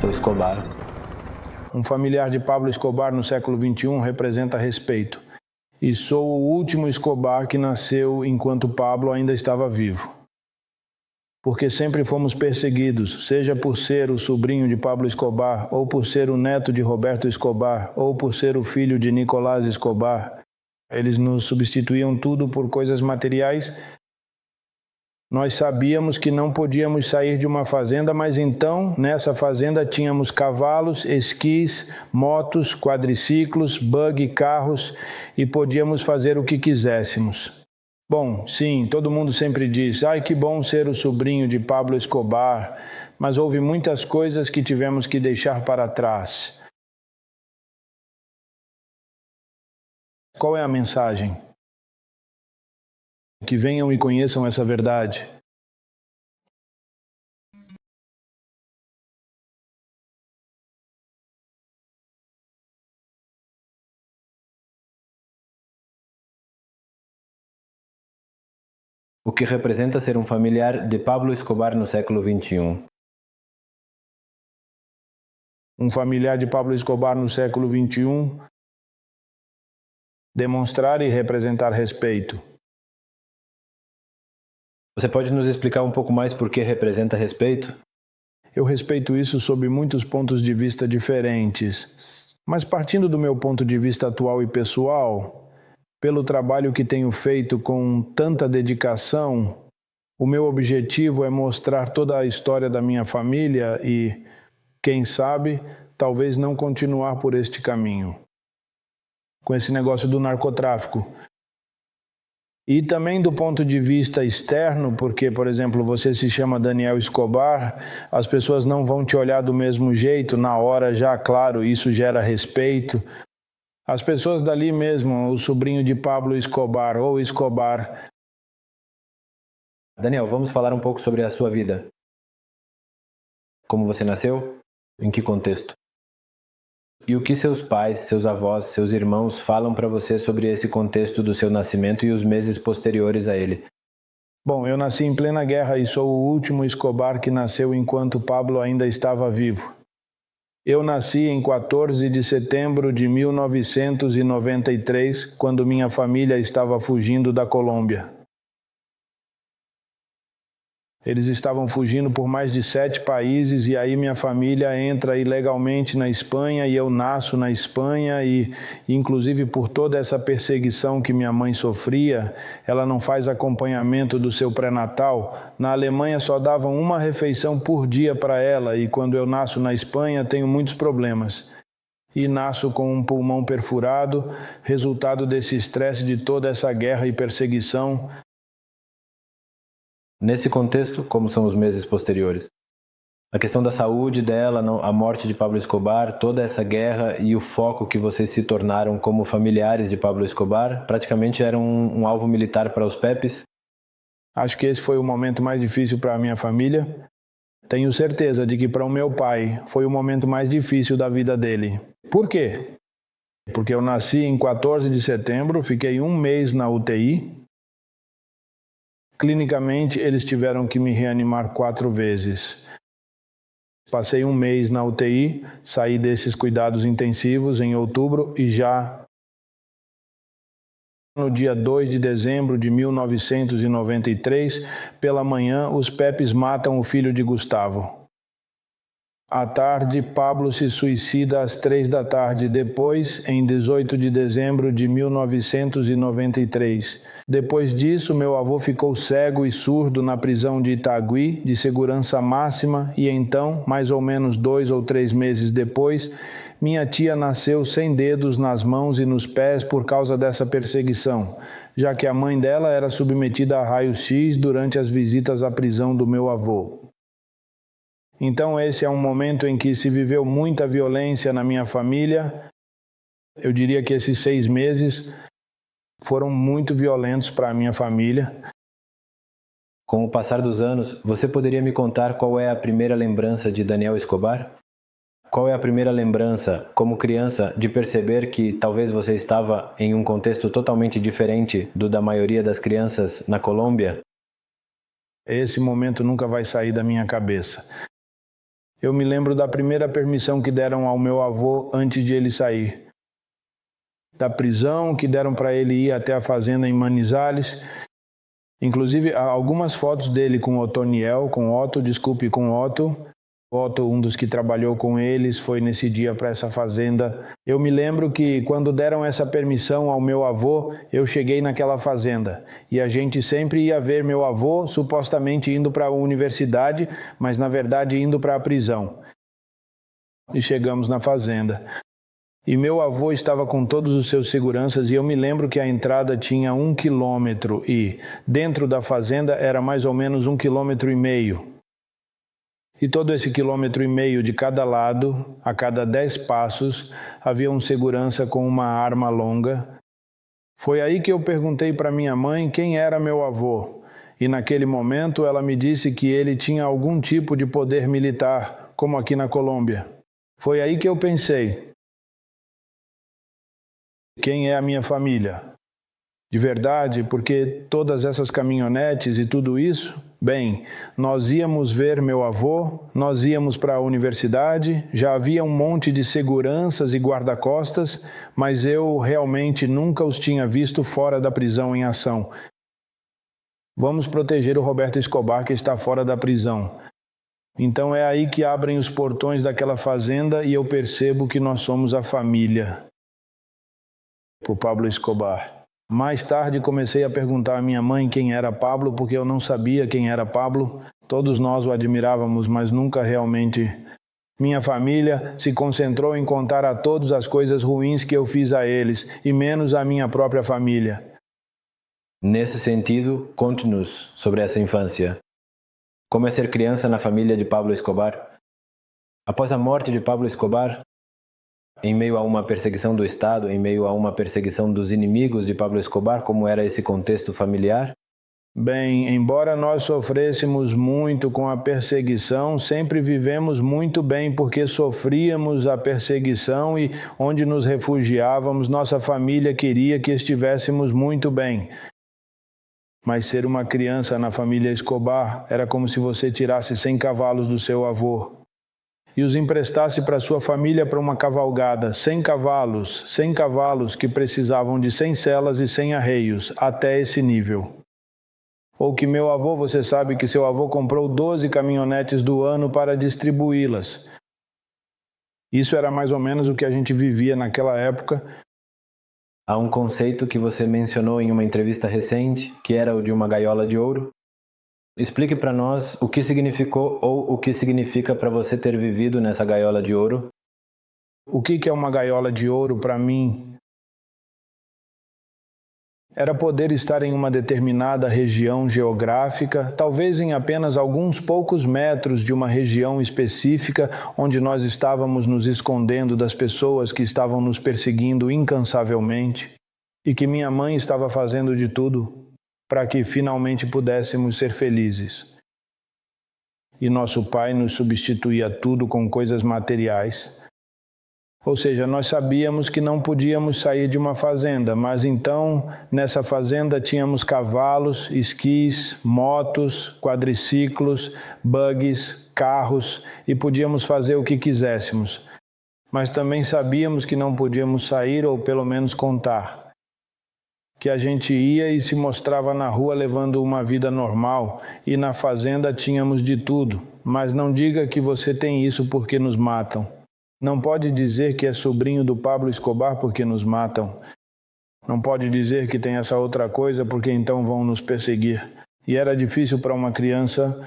o Escobar. Um familiar de Pablo Escobar no século XXI representa respeito. E sou o último Escobar que nasceu enquanto Pablo ainda estava vivo. Porque sempre fomos perseguidos, seja por ser o sobrinho de Pablo Escobar, ou por ser o neto de Roberto Escobar, ou por ser o filho de Nicolás Escobar. Eles nos substituíam tudo por coisas materiais. Nós sabíamos que não podíamos sair de uma fazenda, mas então, nessa fazenda, tínhamos cavalos, esquis, motos, quadriciclos, buggy, carros e podíamos fazer o que quiséssemos. Bom, sim, todo mundo sempre diz, ai que bom ser o sobrinho de Pablo Escobar, mas houve muitas coisas que tivemos que deixar para trás. Qual é a mensagem? Que venham e conheçam essa verdade. O que representa ser um familiar de Pablo Escobar no século XXI? Um familiar de Pablo Escobar no século XXI, demonstrar e representar respeito. Você pode nos explicar um pouco mais por que representa respeito? Eu respeito isso sob muitos pontos de vista diferentes, mas partindo do meu ponto de vista atual e pessoal, pelo trabalho que tenho feito com tanta dedicação, o meu objetivo é mostrar toda a história da minha família e, quem sabe, talvez não continuar por este caminho, com esse negócio do narcotráfico. E também do ponto de vista externo, porque, por exemplo, você se chama Daniel Escobar, as pessoas não vão te olhar do mesmo jeito, na hora já, claro, isso gera respeito. As pessoas dali mesmo, o sobrinho de Pablo Escobar ou Escobar. Daniel, vamos falar um pouco sobre a sua vida. Como você nasceu? Em que contexto? E o que seus pais, seus avós, seus irmãos falam para você sobre esse contexto do seu nascimento e os meses posteriores a ele? Bom, eu nasci em plena guerra e sou o último Escobar que nasceu enquanto Pablo ainda estava vivo. Eu nasci em 14 de setembro de 1993, quando minha família estava fugindo da Colômbia. Eles estavam fugindo por mais de 7 países e aí minha família entra ilegalmente na Espanha e eu nasço na Espanha e, inclusive por toda essa perseguição que minha mãe sofria, ela não faz acompanhamento do seu pré-natal. Na Alemanha só davam uma refeição por dia para ela e quando eu nasço na Espanha tenho muitos problemas. E nasço com um pulmão perfurado, resultado desse estresse de toda essa guerra e perseguição. Nesse contexto, como são os meses posteriores? A questão da saúde dela, a morte de Pablo Escobar, toda essa guerra e o foco que vocês se tornaram como familiares de Pablo Escobar, praticamente era um alvo militar para os Pepes? Acho que esse foi o momento mais difícil para a minha família. Tenho certeza de que para o meu pai foi o momento mais difícil da vida dele. Por quê? Porque eu nasci em 14 de setembro, fiquei um mês na UTI. Clinicamente, eles tiveram que me reanimar 4 vezes. Passei um mês na UTI, saí desses cuidados intensivos em outubro e já no dia 2 de dezembro de 1993, pela manhã, os Pepes matam o filho de Gustavo. À tarde, Pablo se suicida às 3 da tarde, depois, em 18 de dezembro de 1993. Depois disso, meu avô ficou cego e surdo na prisão de Itagüí, de segurança máxima, e então, mais ou menos 2 ou 3 meses depois, minha tia nasceu sem dedos nas mãos e nos pés por causa dessa perseguição, já que a mãe dela era submetida a raio-x durante as visitas à prisão do meu avô. Então esse é um momento em que se viveu muita violência na minha família. Eu diria que esses 6 meses foram muito violentos para a minha família. Com o passar dos anos, você poderia me contar qual é a primeira lembrança de Daniel Escobar? Qual é a primeira lembrança, como criança, de perceber que talvez você estava em um contexto totalmente diferente do da maioria das crianças na Colômbia? Esse momento nunca vai sair da minha cabeça. Eu me lembro da primeira permissão que deram ao meu avô antes de ele sair. Da prisão que deram para ele ir até a fazenda em Manizales. Inclusive, há algumas fotos dele com Otoniel, com Otto, Otto, um dos que trabalhou com eles, foi nesse dia para essa fazenda. Eu me lembro que quando deram essa permissão ao meu avô, eu cheguei naquela fazenda. E a gente sempre ia ver meu avô, supostamente indo para a universidade, mas na verdade indo para a prisão. E chegamos na fazenda. E meu avô estava com todos os seus seguranças e eu me lembro que a entrada tinha 1 quilômetro e dentro da fazenda era mais ou menos 1,5 quilômetros. E todo esse 1,5 quilômetros de cada lado, a cada 10 passos, havia um segurança com uma arma longa. Foi aí que eu perguntei para minha mãe quem era meu avô. E naquele momento ela me disse que ele tinha algum tipo de poder militar, como aqui na Colômbia. Foi aí que eu pensei, quem é a minha família? De verdade, porque todas essas caminhonetes e tudo isso, bem, nós íamos ver meu avô, nós íamos para a universidade, já havia um monte de seguranças e guarda-costas, mas eu realmente nunca os tinha visto fora da prisão em ação. Vamos proteger o Roberto Escobar que está fora da prisão. Então é aí que abrem os portões daquela fazenda e eu percebo que nós somos a família. Por Pablo Escobar. Mais tarde comecei a perguntar à minha mãe quem era Pablo, porque eu não sabia quem era Pablo. Todos nós o admirávamos, mas nunca realmente. Minha família se concentrou em contar a todos as coisas ruins que eu fiz a eles, e menos à minha própria família. Nesse sentido, conte-nos sobre essa infância. Como é ser criança na família de Pablo Escobar? Após a morte de Pablo Escobar, em meio a uma perseguição do Estado, em meio a uma perseguição dos inimigos de Pablo Escobar, como era esse contexto familiar? Bem, embora nós sofrêssemos muito com a perseguição, sempre vivemos muito bem porque sofríamos a perseguição e onde nos refugiávamos, nossa família queria que estivéssemos muito bem. Mas ser uma criança na família Escobar era como se você tirasse 100 cavalos do seu avô e os emprestasse para sua família para uma cavalgada, 100 cavalos que precisavam de 100 selas e 100 arreios, até esse nível. Ou que meu avô, você sabe que seu avô comprou 12 caminhonetes do ano para distribuí-las. Isso era mais ou menos o que a gente vivia naquela época. Há um conceito que você mencionou em uma entrevista recente, que era o de uma gaiola de ouro. Explique para nós o que significou ou o que significa para você ter vivido nessa gaiola de ouro. O que é uma gaiola de ouro para mim? Era poder estar em uma determinada região geográfica, talvez em apenas alguns poucos metros de uma região específica, onde nós estávamos nos escondendo das pessoas que estavam nos perseguindo incansavelmente, e que minha mãe estava fazendo de tudo para que finalmente pudéssemos ser felizes. E nosso pai nos substituía tudo com coisas materiais. Ou seja, nós sabíamos que não podíamos sair de uma fazenda, mas então, nessa fazenda tínhamos cavalos, esquis, motos, quadriciclos, buggies, carros, e podíamos fazer o que quiséssemos. Mas também sabíamos que não podíamos sair, ou pelo menos contar. Que a gente ia e se mostrava na rua levando uma vida normal, e na fazenda tínhamos de tudo. Mas não diga que você tem isso porque nos matam. Não pode dizer que é sobrinho do Pablo Escobar porque nos matam. Não pode dizer que tem essa outra coisa porque então vão nos perseguir. E era difícil para uma criança